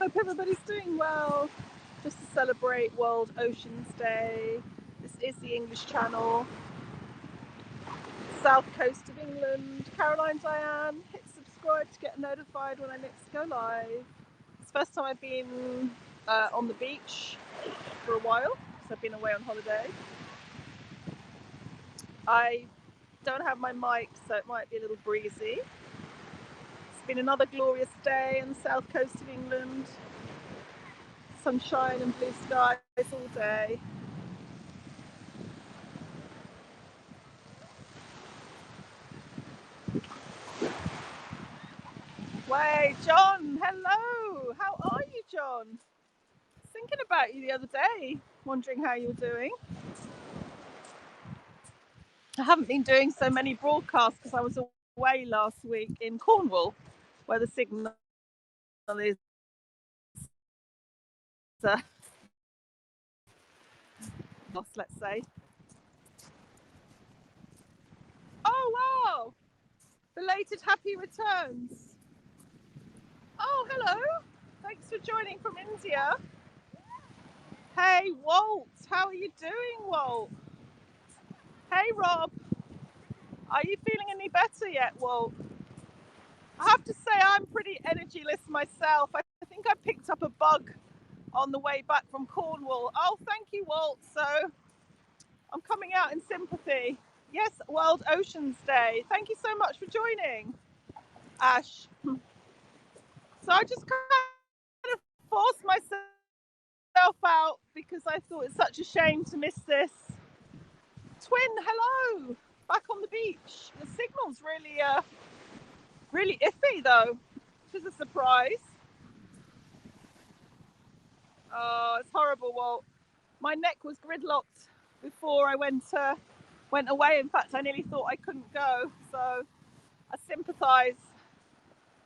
Hope everybody's doing well. Just to celebrate World Oceans Day. This is the English Channel, south coast of England. Caroline Diane, hit subscribe to get notified when I next go live. It's the first time I've been on the beach for a while, because I've been away on holiday. I don't have my mic, so it might be a little breezy. It's been another glorious day on the south coast of England. Sunshine and blue skies all day. Wait, John, hello. How are you, John? Thinking about you the other day, wondering how you were doing. I haven't been doing so many broadcasts because I was away last week in Cornwall, where the signal is lost, let's say. Oh, wow. Belated happy returns. Oh, hello. Thanks for joining from India. Hey, Walt. How are you doing, Walt? Hey, Rob. Are you feeling any better yet, Walt? I have to say I'm pretty energyless myself. I think I picked up a bug on the way back from Cornwall. Oh, thank you, Walt. So I'm coming out in sympathy. Yes, World Oceans Day. Thank you so much for joining, Ash. So I just kind of forced myself out because I thought it's such a shame to miss this. Twin, hello. Back on the beach. The signal's really iffy though, which is a surprise. Oh, it's horrible. Well, my neck was gridlocked before I went away. In fact, I nearly thought I couldn't go. So I sympathise.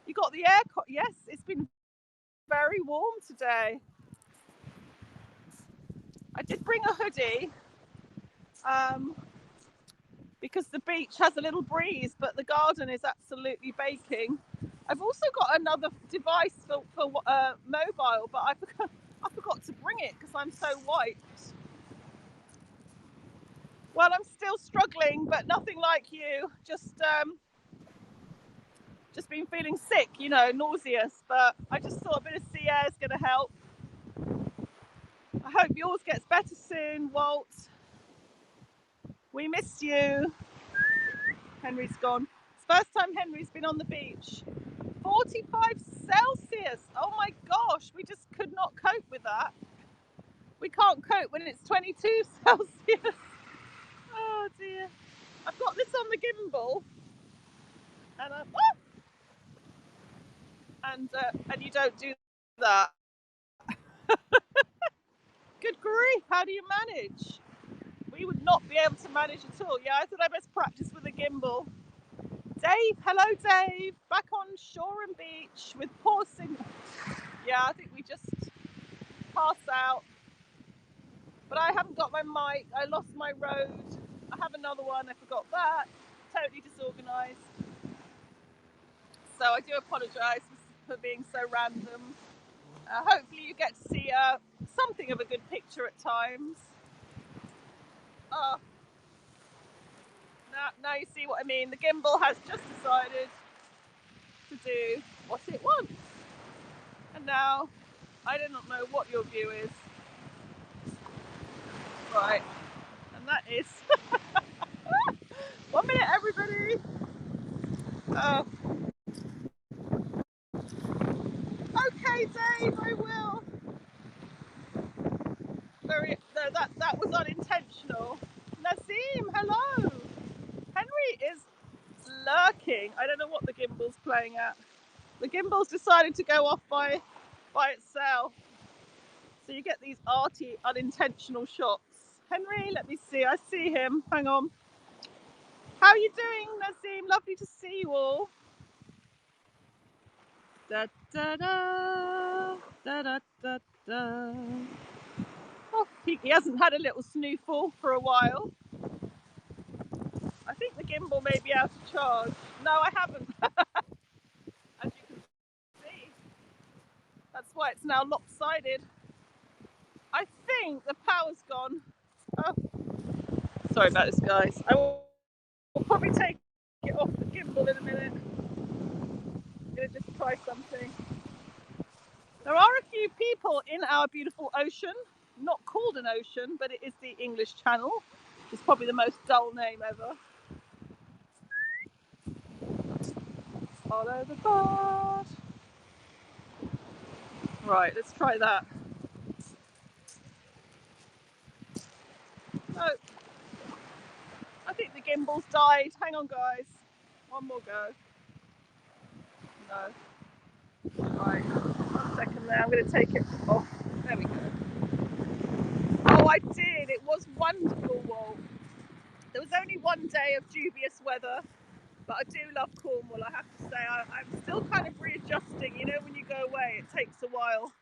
You got the aircon? Yes, it's been very warm today. I did bring a hoodie because the beach has a little breeze, but the garden is absolutely baking. I've also got another device for mobile, but I forgot to bring it because I'm so wiped. Well, I'm still struggling, but nothing like you. Just been feeling sick, nauseous. But I just thought a bit of sea air is going to help. I hope yours gets better soon, Walt. We miss you. Henry's gone. It's the first time Henry's been on the beach. 45 Celsius. Oh my gosh, we just could not cope with that. We can't cope when it's 22 Celsius. Oh dear. I've got this on the gimbal, and you don't do that. Good grief! How do you manage? We would not be able to manage at all. Yeah, I thought I best practice with a gimbal. Dave, hello, Dave. Back on shore and beach with poor signal. Yeah, I think we just pass out. But I haven't got my mic. I lost my road. I have another one. I forgot that. Totally disorganised. So I do apologise for being so random. Hopefully you get to see something of a good picture at times. Now you see what I mean. The gimbal has just decided to do what it wants. And now I do not know what your view is. Right. And that is 1 minute, everybody. Okay, Dave, I will. That was unintentional. Nazim, hello. Henry is lurking. I don't know what the gimbal's playing at. The gimbal's decided to go off by itself. So you get these arty, unintentional shots. Henry, let me see. I see him. Hang on. How are you doing, Nazim? Lovely to see you all. Da da da da da da da. Oh, he hasn't had a little snoofle for a while. I think the gimbal may be out of charge. No, I haven't. As you can see, that's why it's now lopsided. I think the power's gone. Oh, sorry about this, guys. I will probably take it off the gimbal in a minute. I'm going to just try something. There are a few people in our beautiful ocean, not called an ocean, but it is the English Channel. It's probably the most dull name ever. Follow the board. Right, let's try that. Oh, I think the gimbal's died. Hang on, guys. One more go. No. Right. 1 second there. I'm going to take it off. There we go. Oh, I did. It was wonderful, Walt. There was only one day of dubious weather, but I do love Cornwall, I have to say. I'm still kind of readjusting. You know, when you go away, it takes a while.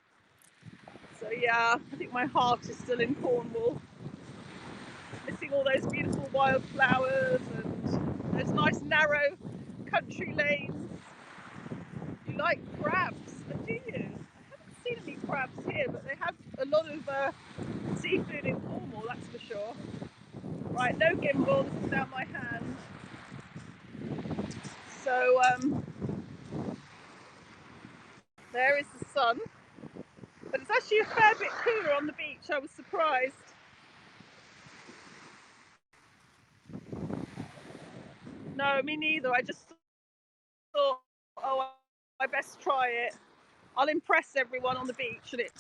So yeah, I think my heart is still in Cornwall. Missing all those beautiful wildflowers and those nice narrow country lanes. You like crabs, do you? I haven't seen any crabs here, but they have a lot of seafood in Cornwall, that's for sure. Right, no gimbal, this is now my hand. So there is the sun, but it's actually a fair bit cooler on the beach. I was surprised. No, me neither. I just thought, oh, I best try it. I'll impress everyone on the beach, and it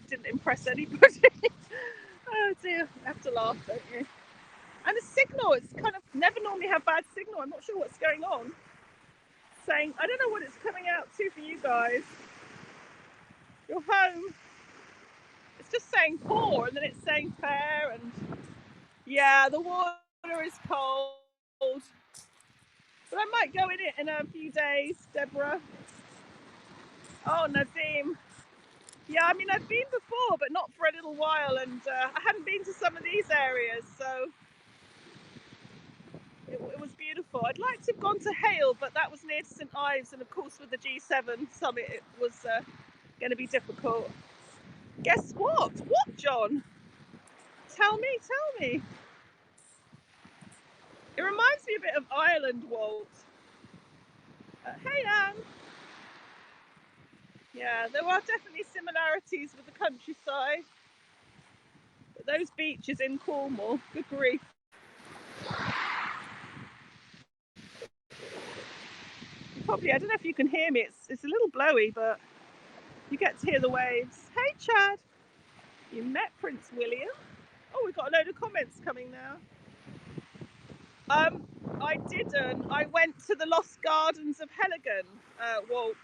didn't impress anybody. Oh dear, I have to laugh, don't you? And the signal, it's kind of never normally have bad signal. I'm not sure what's going on. Saying, I don't know what it's coming out to for you guys. You're home. It's just saying poor, and then it's saying fair, and yeah, the water is cold. But I might go in it in a few days, Deborah. Oh, Nadim. Yeah, I mean, I've been before, but not for a little while, and I hadn't been to some of these areas, so it was beautiful. I'd like to have gone to Hale, but that was near to St Ives, and of course with the G7 summit, it was going to be difficult. Guess what? What, John? Tell me, tell me. It reminds me a bit of Ireland, Walt. Hey, Anne. Yeah, there are definitely similarities with the countryside. But those beaches in Cornwall, good grief. Probably, I don't know if you can hear me. It's a little blowy, but you get to hear the waves. Hey, Chad. You met Prince William? Oh, we've got a load of comments coming now. I didn't. I went to the Lost Gardens of Heligan, Walt.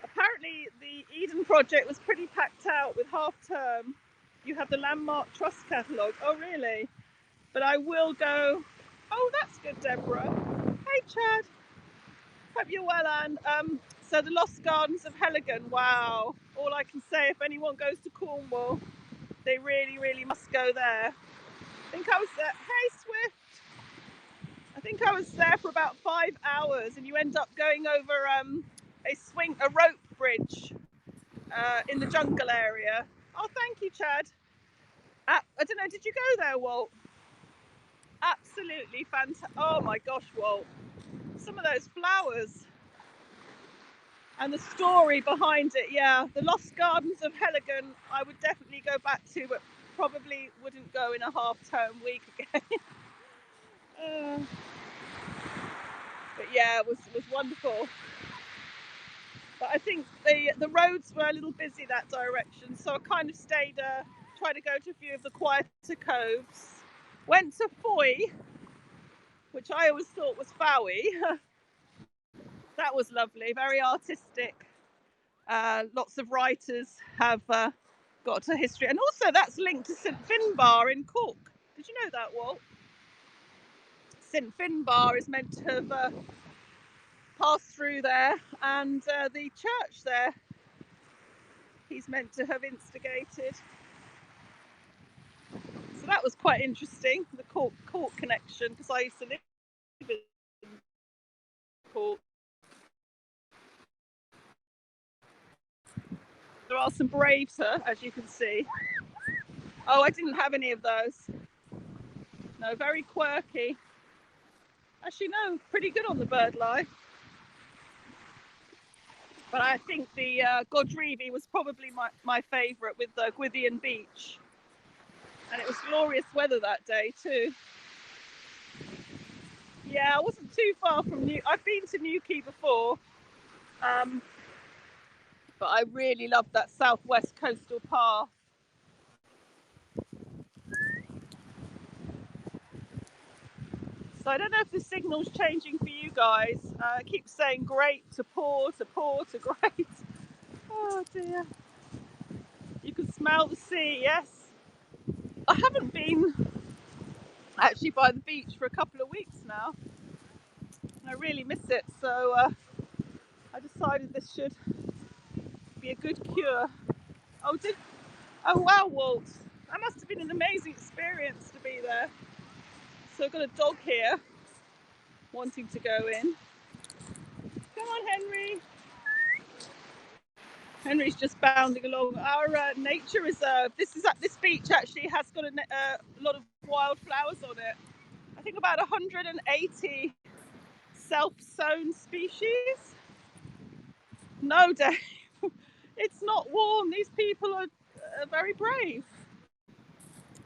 Apparently, the Eden Project was pretty packed out with half term. You have the Landmark Trust catalogue. Oh, really? But I will go. Oh, that's good, Deborah. Hey, Chad. Hope you're well, Anne. So the Lost Gardens of Heligan. Wow. All I can say, if anyone goes to Cornwall, they really, really must go there. I think I was there. Hey, Swift. I think I was there for about 5 hours, and you end up going over a rope bridge in the jungle area. Oh, thank you, Chad. I don't know, did you go there, Walt? Absolutely fantastic. Oh my gosh, Walt. Some of those flowers. And the story behind it, yeah. The Lost Gardens of Heligan, I would definitely go back to, but probably wouldn't go in a half-term week again. But yeah, it was wonderful. But I think the roads were a little busy that direction, so I kind of stayed, tried to go to a few of the quieter coves. Went to Foy, which I always thought was Fowie. That was lovely, very artistic. Lots of writers have got a history, and also that's linked to St Finbar in Cork. Did you know that, Walt? St Finbar is meant to have passed through there, and the church there he's meant to have instigated. So that was quite interesting, the Cork connection, because I used to live in Cork. There are some braves here, as you can see. Oh, I didn't have any of those. No, very quirky. Actually, no, pretty good on the bird life. But I think the Godrevy was probably my favourite with the Gwythian Beach. And it was glorious weather that day too. Yeah, I wasn't too far from I've been to Newquay before. But I really loved that southwest coastal path. So I don't know if the signal's changing for you guys. I keep saying great to poor to poor to great. Oh dear. You can smell the sea, yes. I haven't been actually by the beach for a couple of weeks now. And I really miss it. So I decided this should be a good cure. Oh wow, Walt. That must have been an amazing experience to be there. So I've got a dog here wanting to go in. Come on, Henry. Henry's just bounding along. Our nature reserve. This beach actually has got a lot of wildflowers on it. I think about 180 self-sown species. No, Dave, it's not warm. These people are very brave.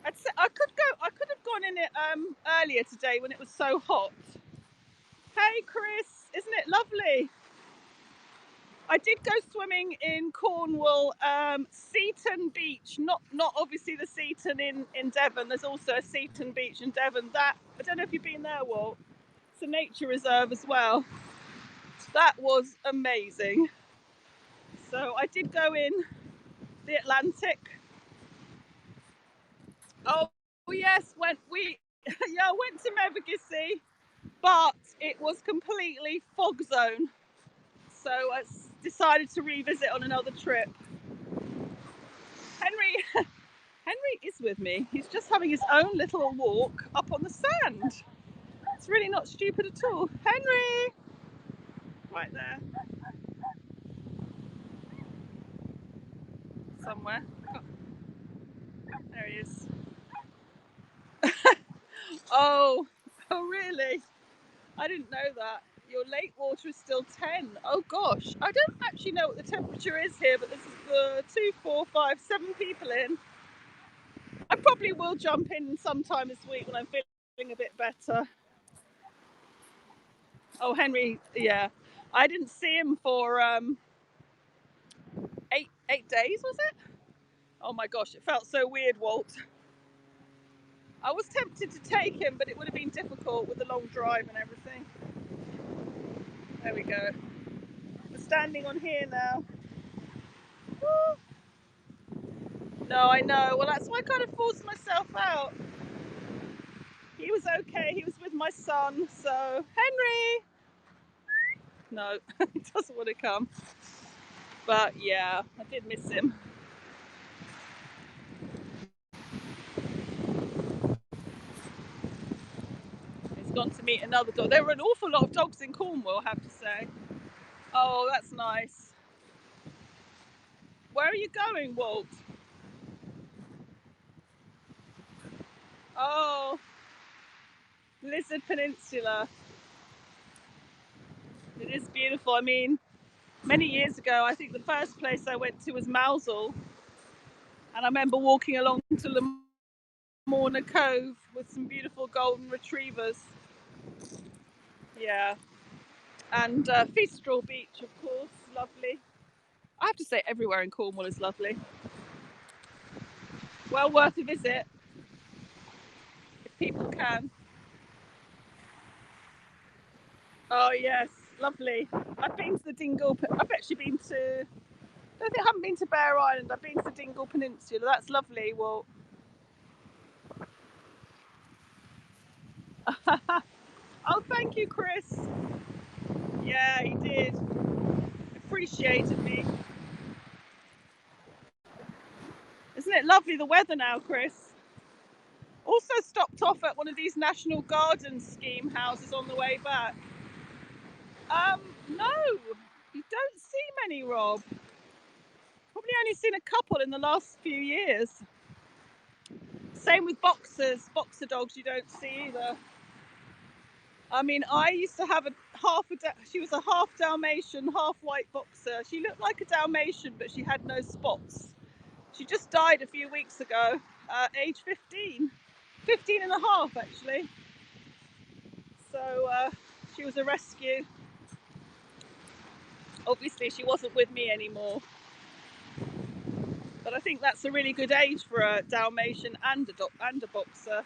I could have gone in it earlier today when it was so hot. Hey, Chris, isn't it lovely? I did go swimming in Cornwall, Seaton Beach, not obviously the Seaton in Devon. There's also a Seaton Beach in Devon. That I don't know if you've been there, Walt. It's a nature reserve as well. That was amazing. So I did go in the Atlantic. Oh yes, I went to Mevagissey, but it was completely fog zone. So I decided to revisit on another trip. Henry is with me. He's just having his own little walk up on the sand. It's really not stupid at all. Henry! Right there. Somewhere. There he is. Oh really? I didn't know that. Your lake water is still 10. Oh gosh. I don't actually know what the temperature is here, but this is the 2, 4, 5, 7 people in. I probably will jump in sometime this week when I'm feeling a bit better. Oh, Henry, yeah. I didn't see him for 8 days, was it? Oh my gosh, it felt so weird, Walt. I was tempted to take him, but it would have been difficult with the long drive and everything. There we go. We're standing on here now. Woo. No, I know. Well, that's why I kind of forced myself out. He was okay. He was with my son. So, Henry! No, he doesn't want to come. But yeah, I did miss him. He's gone to meet another dog. There were an awful lot of dogs in Cornwall, I have to say. Oh, that's nice. Where are you going, Walt? Oh, Lizard Peninsula. It is beautiful. I mean, many years ago, I think the first place I went to was Mousehole. And I remember walking along to Lamorna Cove with some beautiful golden retrievers. Yeah. And Feastraw Beach, of course, lovely. I have to say, everywhere in Cornwall is lovely. Well worth a visit if people can. Oh yes, lovely. I've been to the Dingle. I've actually been to. I haven't been to Bear Island. I've been to the Dingle Peninsula. That's lovely. Well. Oh, thank you, Chris. Yeah, he did. Appreciated me. Isn't it lovely the weather now, Chris? Also stopped off at one of these National Gardens scheme houses on the way back. No, you don't see many, Rob. Probably probably only seen a couple in the last few years. Same with boxers. Boxer dogs you don't see either. I mean, I used to have she was a half Dalmatian, half white boxer. She looked like a Dalmatian, but she had no spots. She just died a few weeks ago, age 15. 15 and a half, actually. So she was a rescue. Obviously, she wasn't with me anymore. But I think that's a really good age for a Dalmatian and a boxer.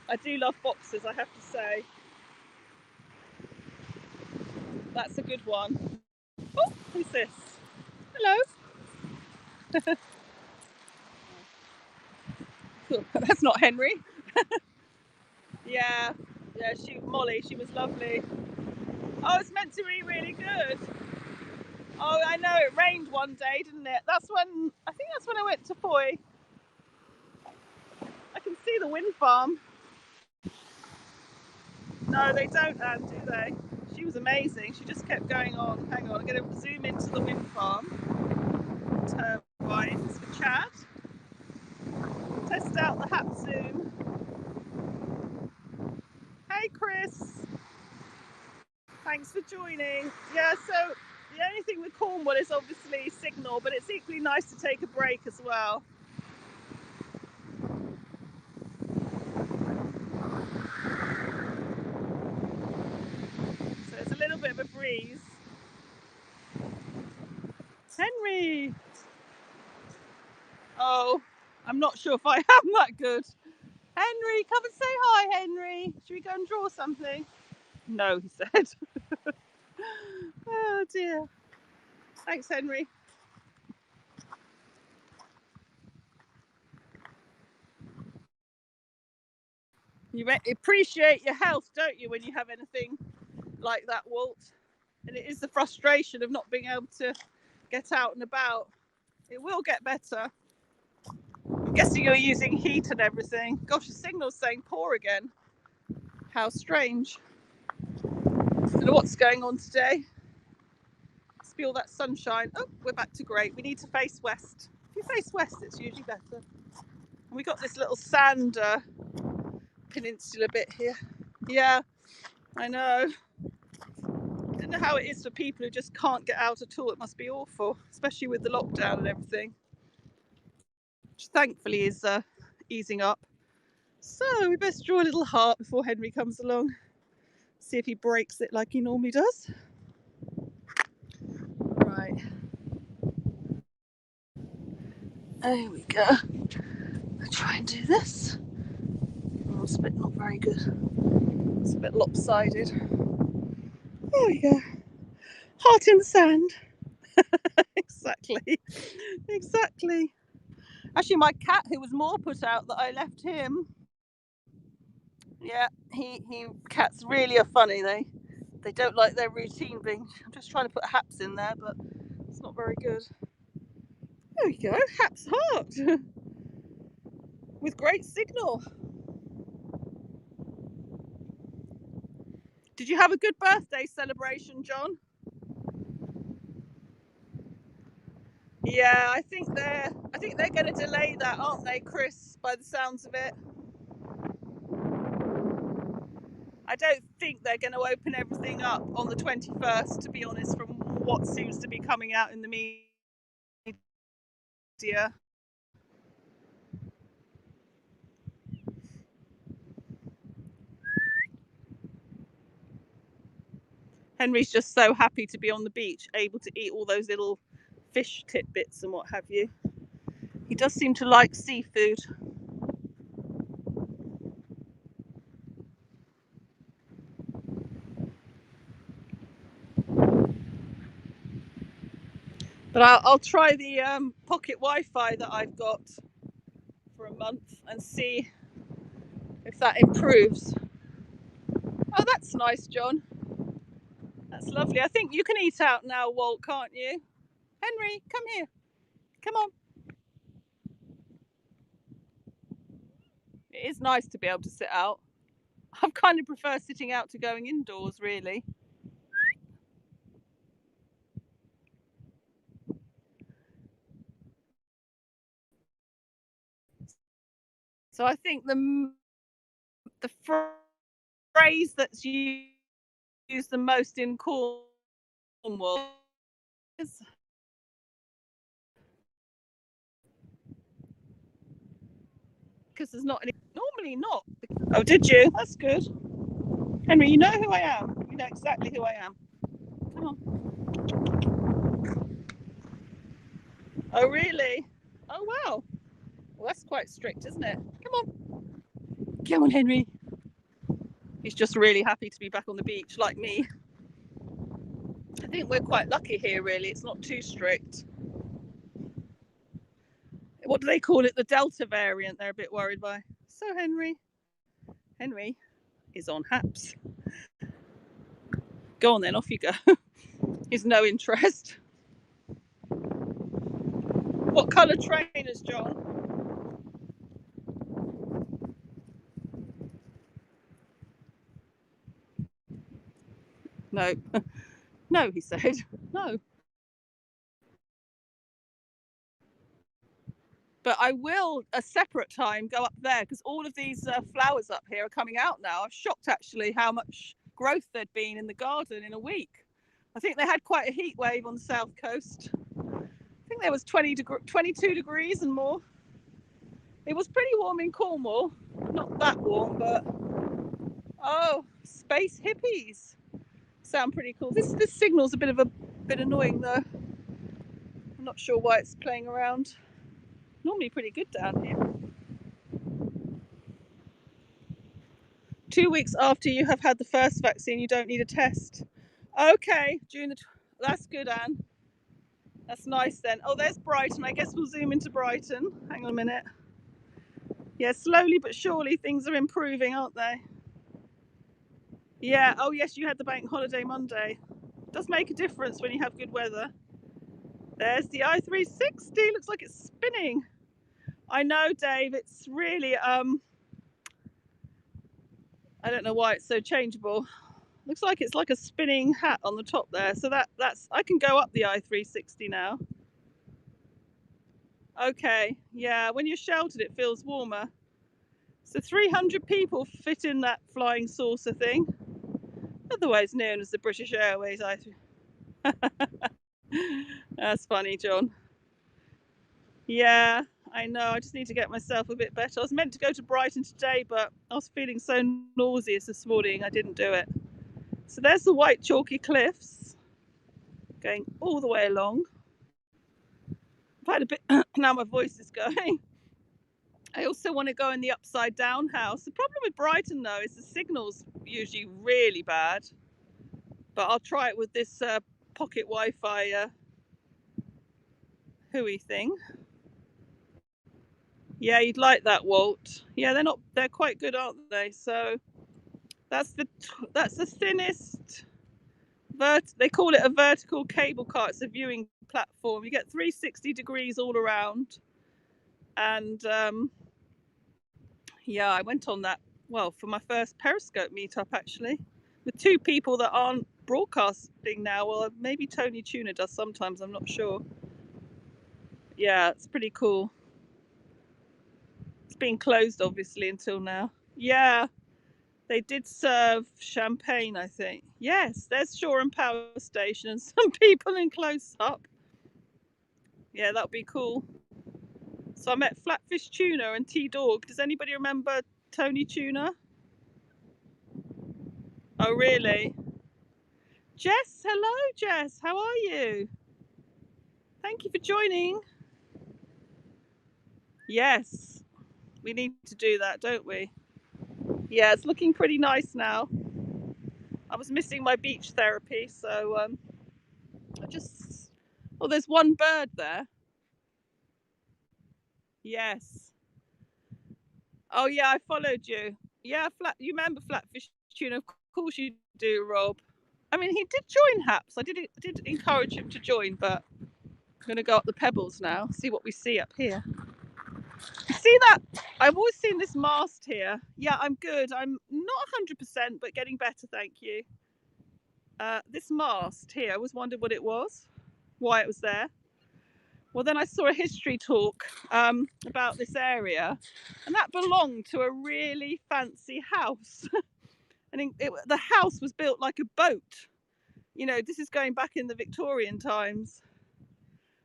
I do love boxers, I have to say. That's a good one. Oh, who's this? Hello. That's not Henry. Yeah, Molly, she was lovely. Oh, it's meant to be really good. Oh, I know, it rained one day, didn't it? I think that's when I went to Foy. I can see the wind farm. No, they don't, Anne, do they? She was amazing. She just kept going on. Hang on, I'm going to zoom into the wind farm. Turbines for Chad. Test out the hap zoom. Hey, Chris. Thanks for joining. Yeah, so the only thing with Cornwall is obviously signal, but it's equally nice to take a break as well. So it's a little bit of a breeze. Henry! Oh, I'm not sure if I am that good. Henry, come and say hi, Henry. Should we go and draw something? No, he said. Oh dear. Thanks, Henry. You appreciate your health, don't you, when you have anything like that, Walt? And it is the frustration of not being able to get out and about. It will get better. I'm guessing you're using heat and everything. Gosh, the signal's saying poor again. How strange. I don't know what's going on today. Must be all that sunshine. Oh, we're back to grey. We need to face west. If you face west, it's usually better. And we got this little sand peninsula bit here. Yeah, I know. I don't know how it is for people who just can't get out at all. It must be awful, especially with the lockdown and everything, which thankfully is easing up. So we best draw a little heart before Henry comes along. See if he breaks it like he normally does. Right. There we go. I'll try and do this. Oh, it's a bit not very good. It's a bit lopsided. There we go. Heart in the sand. Exactly. Exactly. Actually, my cat, who was more put out that I left him. Yeah, cats really are funny. They don't like their routine being. I'm just trying to put haps in there, but it's not very good. There we go. Haps heart with great signal. Did you have a good birthday celebration, John? Yeah, I think they're going to delay that, aren't they, Chris? By the sounds of it, I don't think they're going to open everything up on the 21st. To be honest, from what seems to be coming out in the media. Henry's just so happy to be on the beach, able to eat all those little fish tidbits and what have you. He does seem to like seafood. But I'll try the pocket Wi-Fi that I've got for a month and see if that improves. Oh, that's nice, John. That's lovely. I think you can eat out now, Walt, can't you? Henry, come here. Come on. It is nice to be able to sit out. I kind of prefer sitting out to going indoors, really. So I think the phrase that's used the most in Cornwall is because there's not any. Normally not. Oh, did you? That's good. Henry, you know who I am. You know exactly who I am. Come on. Oh, really? Oh, wow. Well, that's quite strict, isn't it? Come on. Come on, Henry. He's just really happy to be back on the beach, like me. I think we're quite lucky here, really. It's not too strict. What do they call it? The Delta variant, they're a bit worried by. So, Henry is on haps. Go on then, off you go. He's no interest. What colour trainers, John? No. No, he said. No. But I will, a separate time, go up there because all of these flowers up here are coming out now. I'm shocked, actually, how much growth there'd been in the garden in a week. I think they had quite a heat wave on the south coast. I think there was 22 degrees and more. It was pretty warm in Cornwall. Not that warm, but... Oh, space hippies. Sound pretty cool. This signal's a bit annoying, though. I'm not sure why it's playing around. Normally pretty good down here. 2 weeks after you have had the first vaccine, you don't need a test. Okay, that's good, Anne. That's nice then. Oh, there's Brighton. I guess we'll zoom into Brighton. Hang on a minute. Yeah, slowly but surely things are improving, aren't they? Yeah. Oh, yes, you had the bank holiday Monday. Does make a difference when you have good weather. There's the i360. Looks like it's spinning. I know, Dave. It's really I don't know why it's so changeable. Looks like it's like a spinning hat on the top there. So that's I can go up the i360 now. Okay, yeah, when you're sheltered it feels warmer. So 300 people fit in that flying saucer thing, otherwise known as the British Airways That's funny, John. Yeah, I know. I just need to get myself a bit better. I was meant to go to Brighton today, but I was feeling so nauseous this morning I didn't do it. So there's the white chalky cliffs going all the way along. I've had a bit now my voice is going. I also want to go in the upside down house. The problem with Brighton though is the signal's usually really bad, but I'll try it with this pocket Wi-Fi hooey thing. Yeah, you'd like that, Walt. Yeah, they're quite good, aren't they? So that's the thinnest they call it a vertical cable car. It's a viewing platform. You get 360 degrees all around. And yeah, I went on that, well, for my first Periscope meetup, actually, with two people that aren't broadcasting now. Well, maybe Tony Tuna does sometimes, I'm not sure. Yeah, it's pretty cool. It's been closed, obviously, until now. Yeah, they did serve champagne, I think. Yes, there's Shore and Power Station and some people in close up. Yeah, that would be cool. So I met Flatfish Tuna and T-Dog. Does anybody remember Tony Tuna? Oh, really? Jess, hello, Jess. How are you? Thank you for joining. Yes, we need to do that, don't we? Yeah, it's looking pretty nice now. I was missing my beach therapy, so I just... Oh, there's one bird there. Yes. Oh, yeah, I followed you. Yeah, you remember Flatfish Tuna? Of course you do, Rob. I mean, he did join HAPS. I did encourage him to join, but I'm going to go up the pebbles now, see what we see up here. You see that? I've always seen this mast here. Yeah, I'm good. I'm not 100%, but getting better, thank you. This mast here, I always wondered what it was, why it was there. Well, then I saw a history talk about this area, and that belonged to a really fancy house. And the house was built like a boat. You know, this is going back in the Victorian times.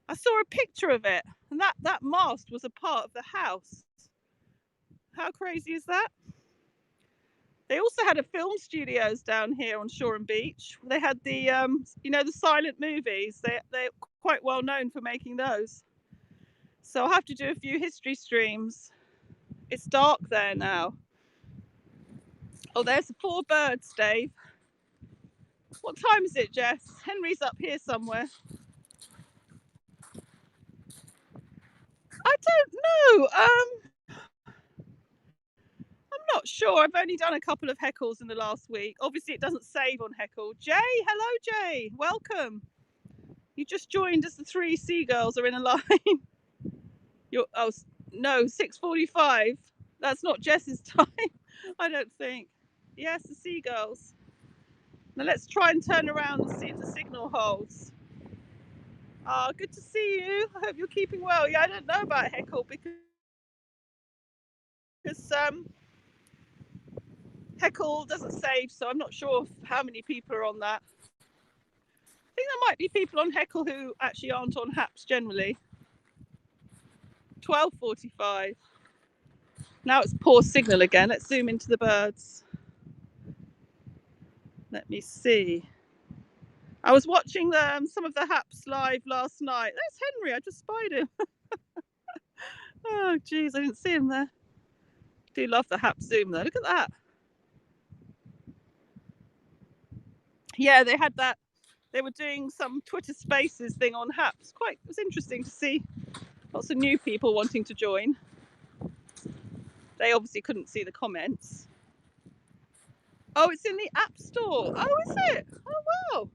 I saw a picture of it, and that mast was a part of the house. How crazy is that? They also had a film studios down here on Shore and Beach. They had the the silent movies. They're quite well known for making those. So I'll have to do a few history streams. It's dark there now. Oh, there's 4 birds, Dave. What time is it, Jess? Henry's up here somewhere. I don't know. I'm not sure. I've only done a couple of heckles in the last week. Obviously, it doesn't save on heckle. Jay, hello, Jay. Welcome. You just joined as the 3 seagulls are in a line. No, 6:45. That's not Jess's time, I don't think. Yes, the seagulls. Now let's try and turn around and see if the signal holds. Good to see you. I hope you're keeping well. Yeah, I don't know about heckle because heckle doesn't save, so I'm not sure how many people are on that. I think there might be people on heckle who actually aren't on haps generally. 12:45. Now it's poor signal again. Let's zoom into the birds. Let me see. I was watching some of the haps live last night. There's Henry. I just spied him. Oh, geez, I didn't see him there. Do love the hap zoom though. Look at that. Yeah, they had that. They were doing some Twitter Spaces thing on haps. It was interesting to see lots of new people wanting to join. They obviously couldn't see the comments. Oh, it's in the App Store. Oh, is it? Oh, wow.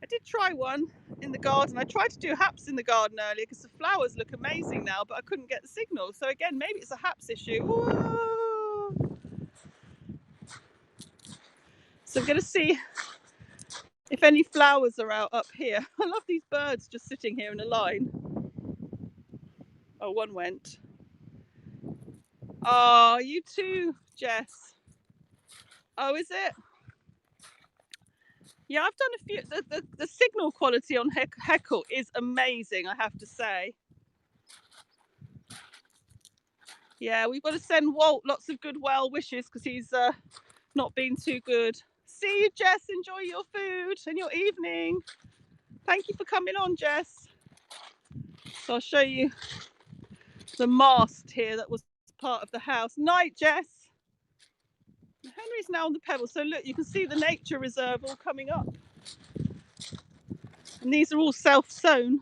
I did try one in the garden. I tried to do haps in the garden earlier because the flowers look amazing now, but I couldn't get the signal. So again, maybe it's a haps issue. Whoa. So I'm going to see if any flowers are out up here. I love these birds just sitting here in a line. Oh, one went. Oh, you too, Jess. Oh, is it? Yeah, I've done a few. The signal quality on heckle is amazing, I have to say. Yeah, we've got to send Walt lots of good well wishes because he's not been too good. See you, Jess. Enjoy your food and your evening. Thank you for coming on, Jess. So I'll show you the mast here that was part of the house. Night, Jess. Henry's now on the pebble. So look, you can see the nature reserve all coming up. And these are all self-sown.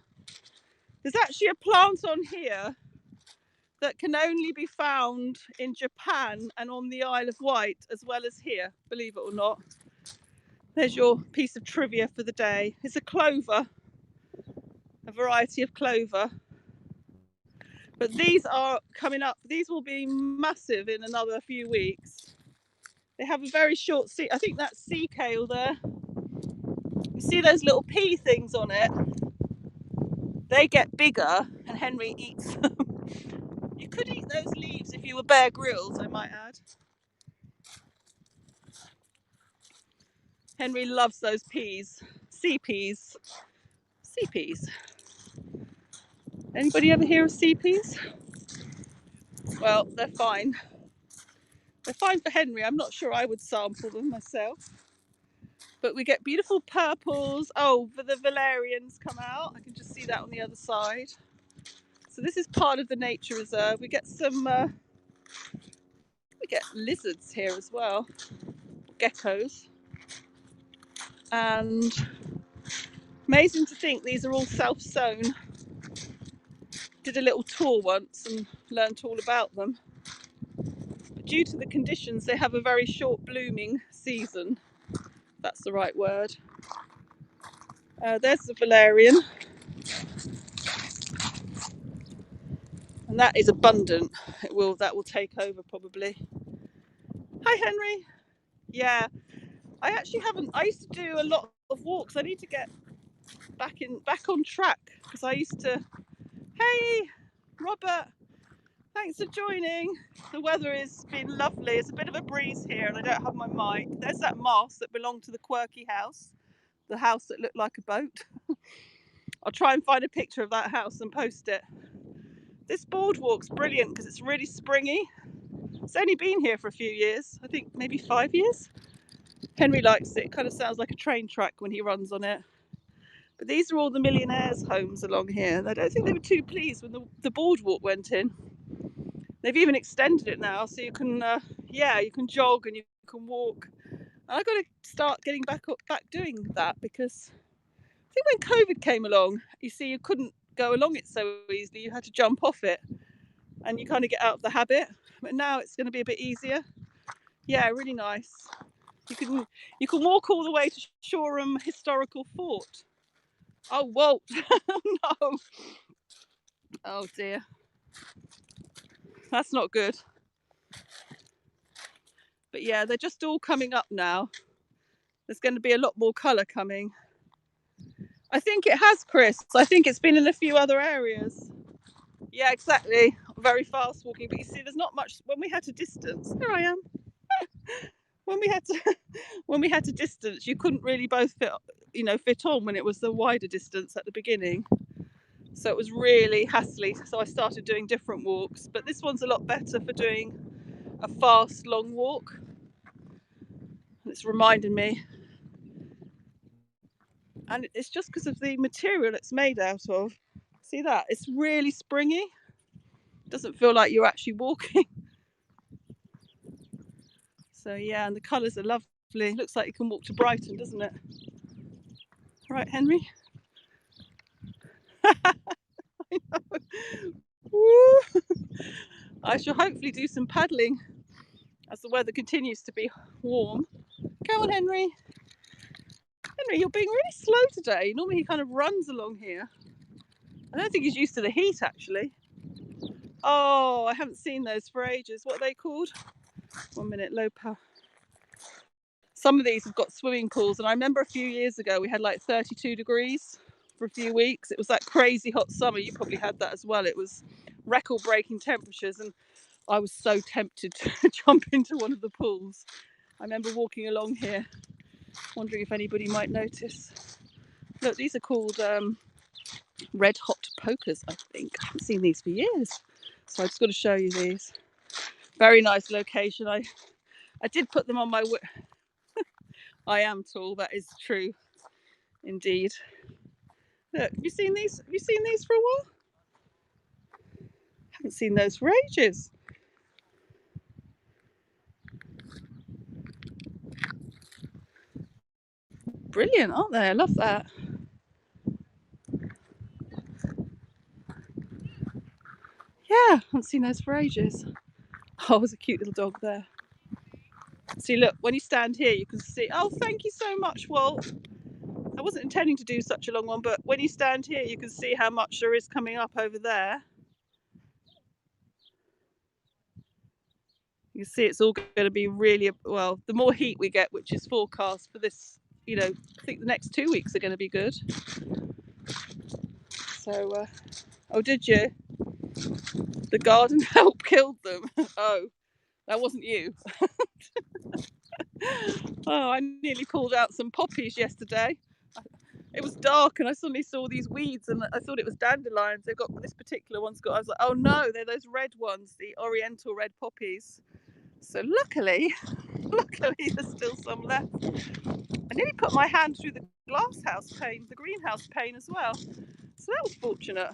There's actually a plant on here that can only be found in Japan and on the Isle of Wight, as well as here, believe it or not. There's your piece of trivia for the day. It's a clover, a variety of clover. But these are coming up. These will be massive in another few weeks. They have a very short seed. I think that's sea kale there. You see those little pea things on it? They get bigger and Henry eats them. You could eat those leaves if you were Bear Grylls, I might add. Henry loves those peas. Sea peas. Sea peas. Anybody ever hear of sea peas? Well, they're fine. They're fine for Henry. I'm not sure I would sample them myself. But we get beautiful purples. Oh, the valerians come out. I can just see that on the other side. So this is part of the nature reserve. We get some, we get lizards here as well. Geckos. And amazing to think these are all self-sown. Did a little tour once and learnt all about them. But due to the conditions, they have a very short blooming season. That's the right word. There's the valerian. And that is abundant. That will take over probably. Hi, Henry. Yeah, I actually haven't. I used to do a lot of walks. I need to get back on track, because I used to. Hey, Robert, thanks for joining. The weather has been lovely. It's a bit of a breeze here, and I don't have my mic. There's that mast that belonged to the quirky house, the house that looked like a boat. I'll try and find a picture of that house and post it. This boardwalk's brilliant because it's really springy. It's only been here for a few years, I think maybe 5 years. Henry likes it. It kind of sounds like a train track when he runs on it. But these are all the millionaires' homes along here. I don't think they were too pleased when the boardwalk went in. They've even extended it now, so you can, you can jog and you can walk. And I've got to start getting back doing that, because I think when COVID came along, you see, you couldn't go along it so easily. You had to jump off it, and you kind of get out of the habit. But now it's going to be a bit easier. Yeah, really nice. You can walk all the way to Shoreham Historical Fort. Oh, Walt. No. Oh dear. That's not good. But yeah, they're just all coming up now. There's going to be a lot more colour coming. I think it has, Chris. I think it's been in a few other areas. Yeah, exactly. Very fast walking. But you see, there's not much. When we had to distance, here I am. When we had to distance, you couldn't really both fit on when it was the wider distance at the beginning. So it was really hassly. So I started doing different walks. But this one's a lot better for doing a fast, long walk. And it's reminding me. And it's just because of the material it's made out of. See that? It's really springy. It doesn't feel like you're actually walking. So yeah, and the colours are lovely. Looks like you can walk to Brighton, doesn't it? Right, Henry? I know. Woo. I shall hopefully do some paddling as the weather continues to be warm. Go on, Henry. Henry, you're being really slow today. Normally he kind of runs along here. I don't think he's used to the heat, actually. Oh, I haven't seen those for ages. What are they called? 1 minute, low power. Some of these have got swimming pools, and I remember a few years ago we had like 32 degrees for a few weeks. It was that crazy hot summer. You probably had that as well. It was record-breaking temperatures, and I was so tempted to jump into one of the pools. I remember walking along here, wondering if anybody might notice. Look, these are called red hot pokers, I think. I haven't seen these for years, so I just got to show you these. Very nice location. I did put them on my. I am tall. That is true, indeed. Look, have you seen these? Have you seen these for a while? Haven't seen those for ages. Brilliant, aren't they? I love that. Yeah, haven't seen those for ages. Oh, there's a cute little dog there. See, look, when you stand here, you can see. Oh, thank you so much, Walt. I wasn't intending to do such a long one, but when you stand here, you can see how much there is coming up over there. You see, it's all going to be really, well, the more heat we get, which is forecast for this, I think the next 2 weeks are going to be good. So, oh, did you? The garden help killed them. Oh, that wasn't you. Oh, I nearly pulled out some poppies yesterday. It was dark and I suddenly saw these weeds and I thought it was dandelions. They've got this particular one's got. I was like, oh no, they're those red ones, the oriental red poppies. So luckily there's still some left. I nearly put my hand through the glasshouse pane, the greenhouse pane as well. So that was fortunate.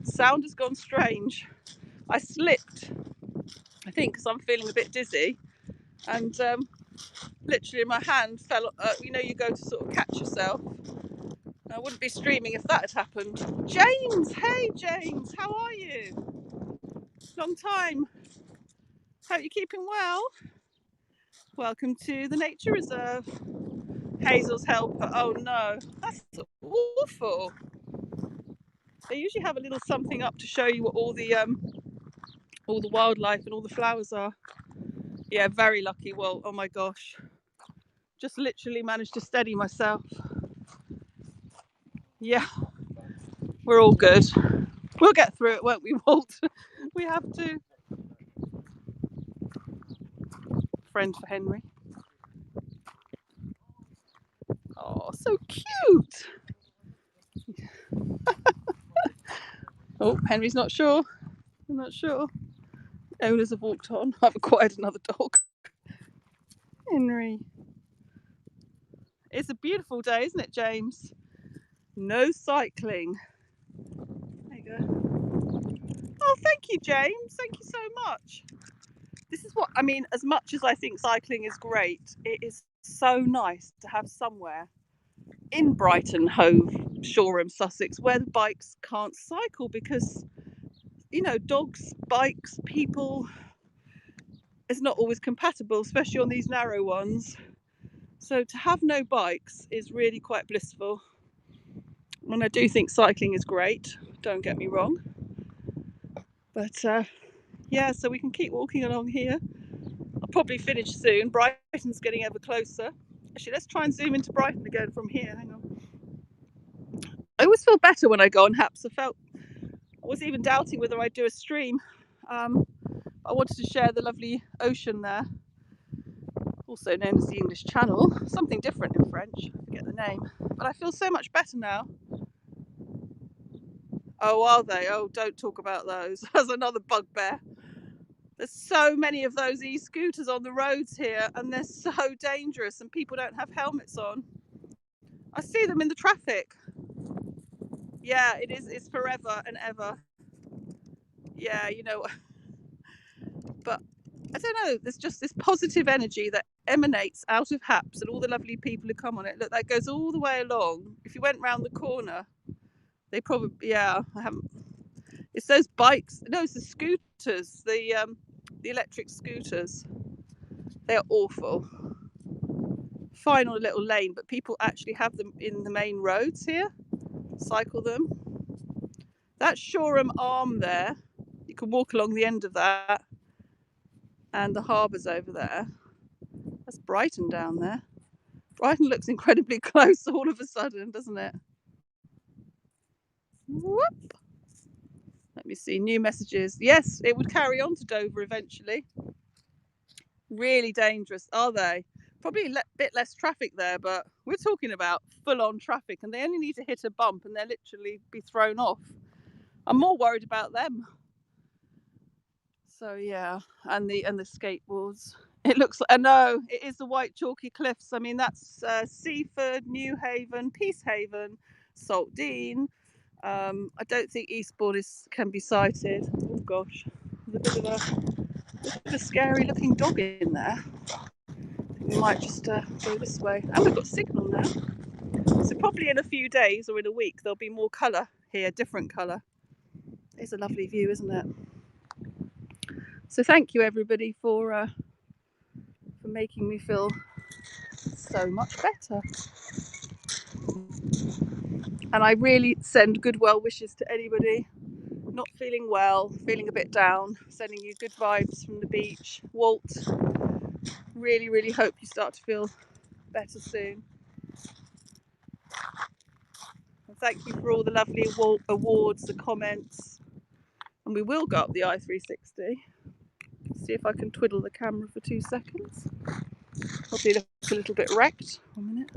Sound has gone strange. I slipped, I think, because I'm feeling a bit dizzy, and literally my hand fell. You go to sort of catch yourself. I wouldn't be streaming if that had happened. James, hey James, how are you? Long time. Hope you're keeping well. Welcome to the nature reserve. Hazel's helper. Oh no, that's awful. They usually have a little something up to show you what all the wildlife and all the flowers are. Yeah, very lucky. Well, oh my gosh, just literally managed to steady myself. Yeah, we're all good. We'll get through it, won't we, Walt? We have to. Friend for Henry. Oh, so cute. Oh, Henry's not sure. I'm not sure. Owners have walked on. I've acquired another dog. Henry. It's a beautiful day, isn't it, James? No cycling. There you go. Oh, thank you, James. Thank you so much. This is what I mean. As much as I think cycling is great, it is so nice to have somewhere in Brighton, Hove, Shoreham, Sussex, where the bikes can't cycle because, dogs, bikes, people, it's not always compatible, especially on these narrow ones. So to have no bikes is really quite blissful. And I do think cycling is great, don't get me wrong. But yeah, so we can keep walking along here. I'll probably finish soon. Brighton's getting ever closer. Actually, let's try and zoom into Brighton again from here. Hang on. I always feel better when I go on Haps. I was even doubting whether I'd do a stream. I wanted to share the lovely ocean there, also known as the English Channel. Something different in French, I forget the name. But I feel so much better now. Oh, are they? Oh, don't talk about those. That's another bugbear. There's so many of those e-scooters on the roads here, and they're so dangerous, and people don't have helmets on. I see them in the traffic. Yeah, it is. It's forever and ever. Yeah, but I don't know. There's just this positive energy that emanates out of Haps and all the lovely people who come on it. Look, that goes all the way along. If you went round the corner, they probably, yeah, I haven't. It's those bikes. No, it's the scooters. The electric scooters. They are awful. Fine on a little lane, but people actually have them in the main roads here. Cycle them. That Shoreham Arm there, you can walk along the end of that, and the harbour's over there. That's Brighton down there. Brighton looks incredibly close all of a sudden, doesn't it? Whoop. Let me see, new messages. Yes, it would carry on to Dover eventually. Really dangerous, are they? Probably a bit less traffic there, but we're talking about full-on traffic, and they only need to hit a bump and they'll literally be thrown off. I'm more worried about them. So yeah, and the skateboards. It looks like, no, it is the white chalky cliffs. I mean, that's Seaford, Newhaven, Peacehaven, Saltdean. I don't think Eastbourne can be sighted. Oh gosh, there's a bit of a scary looking dog in there. I think we might just go this way. And we've got signal now. So probably in a few days or in a week there'll be more colour here, different colour. It's a lovely view, isn't it? So thank you everybody for making me feel so much better. And I really send good well wishes to anybody not feeling well, feeling a bit down, sending you good vibes from the beach. Walt, really, really hope you start to feel better soon. And thank you for all the lovely awards, the comments. And we will go up the I-360. See if I can twiddle the camera for 2 seconds. Probably look a little bit wrecked. 1 minute.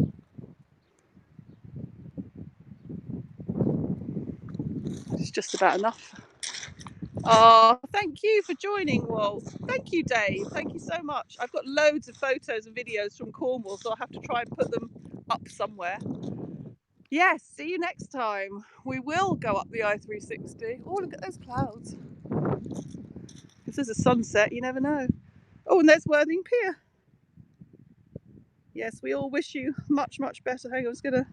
It's just about enough. Oh, thank you for joining, Walt. Thank you, Dave. Thank you so much. I've got loads of photos and videos from Cornwall, so I'll have to try and put them up somewhere. Yes, see you next time. We will go up the I-360. Oh, look at those clouds. If there's a sunset, you never know. Oh, and there's Worthing Pier. Yes, we all wish you much, much better. Hang on, I was gonna...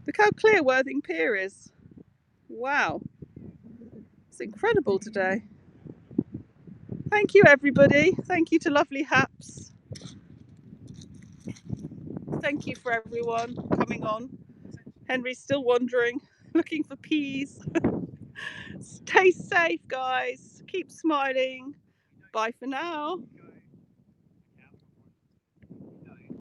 Look how clear Worthing Pier is. Wow. It's incredible today. Thank you, everybody. Thank you to lovely Haps. Thank you for everyone coming on. Henry's still wandering, looking for peas. Stay safe, guys. Keep smiling. Bye for now.